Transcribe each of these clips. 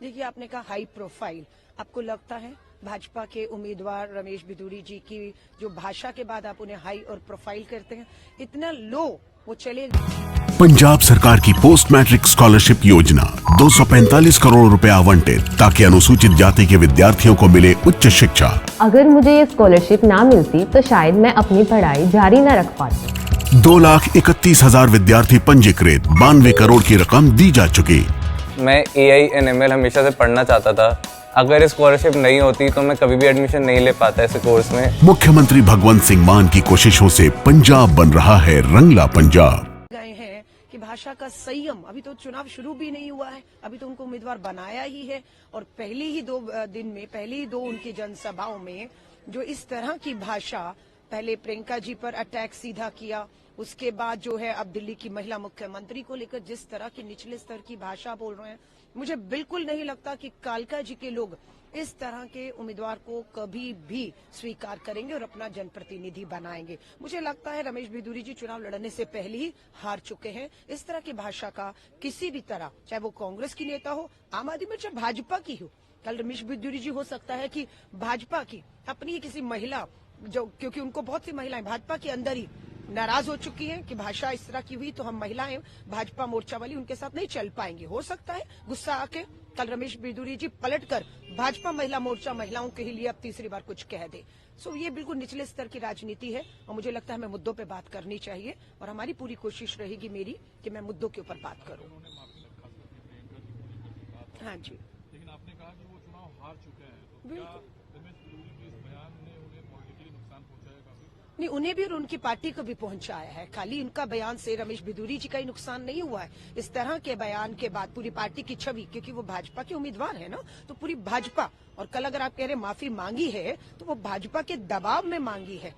देखिए, आपने कहा हाई प्रोफाइल। आपको लगता है भाजपा के उम्मीदवार रमेश बिधूड़ी जी की जो भाषा के बाद आप उन्हें हाई और प्रोफाइल करते हैं, इतना लो वो चले? पंजाब सरकार की पोस्ट मैट्रिक स्कॉलरशिप योजना 245 करोड़ रुपए आवंटित ताकि अनुसूचित जाति के विद्यार्थियों को मिले उच्च शिक्षा। अगर मुझे ये स्कॉलरशिप ना मिलती तो शायद मैं अपनी पढ़ाई जारी न रख पाती। 2,31,000 विद्यार्थी पंजीकृत, 92 करोड़ की रकम दी जा चुकी। मैं AI/ML हमेशा से पढ़ना चाहता था। अगर स्कॉलरशिप नहीं होती तो मैं कभी भी एडमिशन नहीं ले पाता इस कोर्स में। मुख्यमंत्री भगवंत सिंह मान की कोशिशों से पंजाब बन रहा है रंगला पंजाब। गए हैं कि भाषा का संयम, अभी तो चुनाव शुरू भी नहीं हुआ है, अभी तो उनको उम्मीदवार बनाया ही है और पहले ही 2 दिन में, पहले ही 2 उनकी जनसभाओं में जो इस तरह की भाषा, पहले प्रियंका जी पर अटैक सीधा किया, उसके बाद जो है अब दिल्ली की महिला मुख्यमंत्री को लेकर जिस तरह की निचले स्तर की भाषा बोल रहे हैं, मुझे बिल्कुल नहीं लगता कि कालका जी के लोग इस तरह के उम्मीदवार को कभी भी स्वीकार करेंगे और अपना जनप्रतिनिधि बनाएंगे। मुझे लगता है रमेश बिधूड़ी जी चुनाव लड़ने से पहले ही हार चुके हैं। इस तरह की भाषा का किसी भी तरह, चाहे वो कांग्रेस की नेता हो, आम आदमी में, चाहे भाजपा की हो, कल रमेश बिधूड़ी जी हो सकता है कि भाजपा की अपनी किसी महिला, जो क्योंकि उनको बहुत सी महिलाएं भाजपा के अंदर ही नाराज हो चुकी हैं कि भाषा इस तरह की हुई तो हम महिलाएं भाजपा मोर्चा वाली उनके साथ नहीं चल पाएंगे। हो सकता है गुस्सा आके कल रमेश बिधूड़ी जी पलटकर भाजपा महिला मोर्चा महिलाओं के लिए अब तीसरी बार कुछ कह दे। सो ये बिल्कुल निचले स्तर की राजनीति है और मुझे लगता है हमें मुद्दों पे बात करनी चाहिए और हमारी पूरी कोशिश रहेगी मेरी कि मैं मुद्दों के ऊपर बात करूं। हाँ जी, लेकिन आपने कहा कि वो चुनाव हार चुके हैं, तो क्या रमेश बिधूड़ी जी इस बयान ने उन्हें पॉलिटिकली नुकसान पहुंचाया? काफी नहीं, उन्हें भी और उनकी पार्टी को भी पहुंचाया है। खाली उनका बयान से रमेश बिधूड़ी जी का ही नुकसान नहीं हुआ है। इस तरह के बयान के बाद पूरी पार्टी की छवि, क्योंकि वो भाजपा के उम्मीदवार है ना, तो पूरी भाजपा, और कल अगर आप कह रहे माफी मांगी है तो वो भाजपा के दबाव में मांगी है।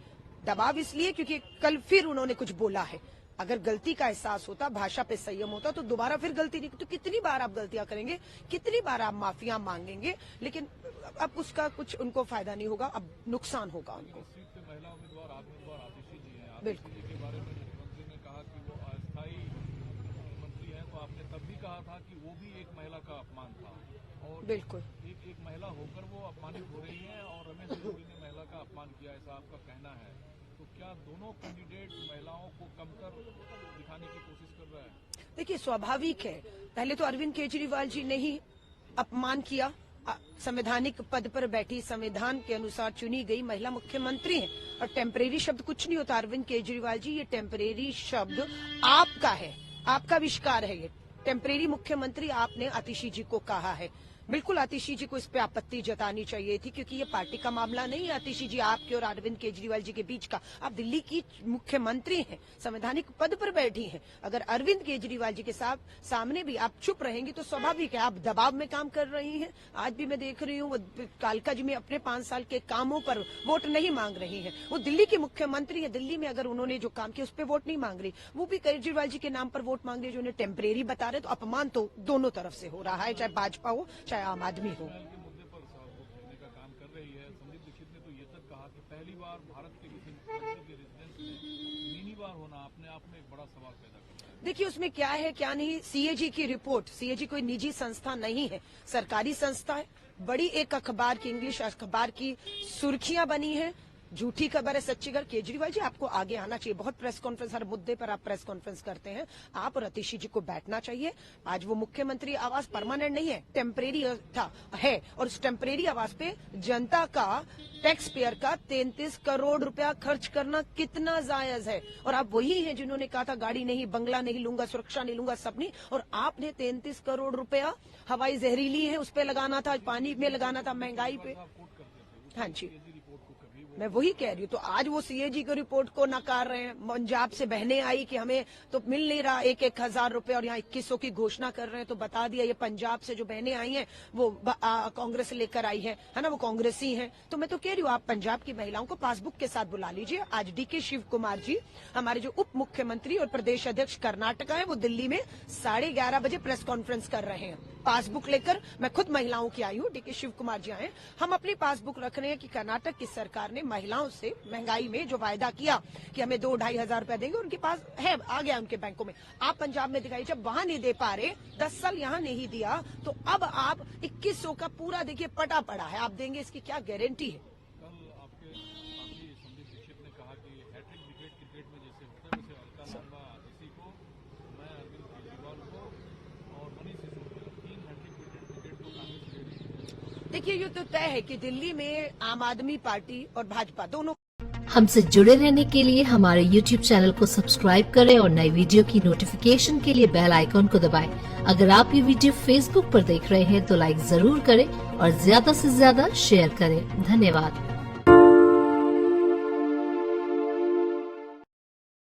दबाव इसलिए क्योंकि कल फिर उन्होंने कुछ बोला है। अगर गलती का एहसास होता, भाषा पे संयम होता, तो दोबारा फिर गलती नहीं। तो कितनी बार आप गलतियां करेंगे, कितनी बार आप माफिया मांगेंगे, लेकिन अब उसका कुछ उनको फायदा नहीं होगा, अब नुकसान होगा उनको। सीट पे महिला उम्मीदवार आतिशी जी हैं। बिल्कुल। आतिशी जी के बारे में मुख्यमंत्री ने कहा कि वो अस्थायी मुख्यमंत्री हैं, तो आपने तब भी कहा था कि वो भी एक महिला का अपमान था, और बिल्कुल एक महिला होकर वो अपमानित हो रही हैं और रमेश बिधूड़ी ने महिला का अपमान किया, ऐसा आपका कहना है। तो क्या दोनों कैंडिडेट महिलाओं को कमतर दिखाने की कोशिश कर रहा है? देखिए, स्वाभाविक है, पहले तो अरविंद केजरीवाल जी ने ही अपमान किया। संवैधानिक पद पर बैठी, संविधान के अनुसार चुनी गई महिला मुख्यमंत्री हैं और टेम्परेरी शब्द कुछ नहीं होता। अरविंद केजरीवाल जी, ये टेम्परेरी शब्द आपका है, आपका आविष्कार है। ये टेम्परेरी मुख्यमंत्री आपने आतिशी जी को कहा है। बिल्कुल आतिशी जी को इस पे आपत्ति जतानी चाहिए थी, क्योंकि ये पार्टी का मामला नहीं है। आतिशी जी आपके और अरविंद केजरीवाल जी के बीच का, आप दिल्ली की मुख्यमंत्री हैं, संवैधानिक पद पर बैठी हैं। अगर अरविंद केजरीवाल जी के सामने भी आप चुप रहेंगी तो स्वाभाविक है आप दबाव में काम कर रही हैं। आज भी मैं देख रही हूँ वो कालका जी में अपने 5 साल के कामों पर वोट नहीं मांग रही है। वो दिल्ली की मुख्यमंत्री है, दिल्ली में अगर उन्होंने जो काम किया उस पर वोट नहीं मांग रही, वो भी केजरीवाल जी के नाम पर वोट मांग रही है, जो उन्हें टेम्परेरी बता रहे। तो अपमान तो दोनों तरफ से हो रहा है, चाहे भाजपा हो चाहे आम आदमी हो। के मुद्दे पर वोट लेने का काम कर रही है। संदीप दीक्षित ने तो ये तक कहा कि पहली बार भारत के किसी मुख्यमंत्री के रेजिडेंस में मिनी बार होना अपने आप में एक बड़ा सवाल पैदा करता है। देखिए, उसमें क्या है क्या नहीं, सीएजी की रिपोर्ट, सीएजी कोई निजी संस्था नहीं है, सरकारी संस्था है। बड़ी एक अखबार की, इंग्लिश अखबार की सुर्खियां बनी है, झूठी खबर है सच्ची खबर। केजरीवाल जी, आपको आगे आना चाहिए। बहुत प्रेस कॉन्फ्रेंस, हर मुद्दे पर आप प्रेस कॉन्फ्रेंस करते हैं। आप और आतिशी जी को बैठना चाहिए। आज वो मुख्यमंत्री आवास परमानेंट नहीं है, टेम्परेरी था है, और उस टेम्परेरी आवास पे जनता का, टैक्स पेयर का 33 करोड़ रुपया खर्च करना कितना जायज है। और आप वही हैं जिन्होंने कहा था गाड़ी नहीं, बंगला नहीं लूंगा, सुरक्षा नहीं लूंगा, सब नहीं। और आपने 33 करोड़ रुपया हवाई जहरीली है उस पे लगाना था, पानी में लगाना था, महंगाई पे। हाँ जी, मैं वही कह रही हूँ। तो आज वो सीएजी की रिपोर्ट को नकार रहे हैं। पंजाब से बहनें आई कि हमें तो मिल नहीं रहा 1-1 हजार रुपए, और यहाँ 2100 की घोषणा कर रहे हैं। तो बता दिया, ये पंजाब से जो बहनें आई हैं वो कांग्रेस लेकर आई है ना, वो कांग्रेसी हैं। तो मैं तो कह रही हूँ, आप पंजाब की महिलाओं को पासबुक के साथ बुला लीजिए। आज डीके शिव कुमार जी, हमारे जो उप मुख्यमंत्री और प्रदेश अध्यक्ष कर्नाटका है, वो दिल्ली में 11:30 बजे प्रेस कॉन्फ्रेंस कर रहे हैं पासबुक लेकर। मैं खुद महिलाओं की आई हूँ, डीके शिव कुमार जी आए। हम अपनी पासबुक रख रहे हैं कि कर्नाटक की सरकार ने महिलाओं से महंगाई में जो वायदा किया कि हमें 2-2.5 हजार रुपया देंगे, उनके पास है, आ गया उनके बैंकों में। आप पंजाब में दिखाइए, जब वहां नहीं दे पा रहे, 10 साल यहाँ नहीं दिया, तो अब आप 2100 का पूरा देखिए पटा पड़ा है, आप देंगे, इसकी क्या गारंटी है? कल आपके साथी संदीप दीक्षित ने कहा कि हैट्रिक विकेट क्रिकेट में जैसे होता है वैसे अलका लांबा इसी को, मैं अरविंद केजरीवाल को और मनीष सिसोदिया 3 हैट्रिक विकेट को कांग्रेस ले रही है। देखिए, ये तो तय है कि दिल्ली में आम आदमी पार्टी और भाजपा दोनों। हमसे जुड़े रहने के लिए हमारे YouTube चैनल को सब्सक्राइब करें और नई वीडियो की नोटिफिकेशन के लिए बेल आइकॉन को दबाएं। अगर आप ये वीडियो Facebook पर देख रहे हैं तो लाइक जरूर करें और ज्यादा से ज्यादा शेयर करें। धन्यवाद।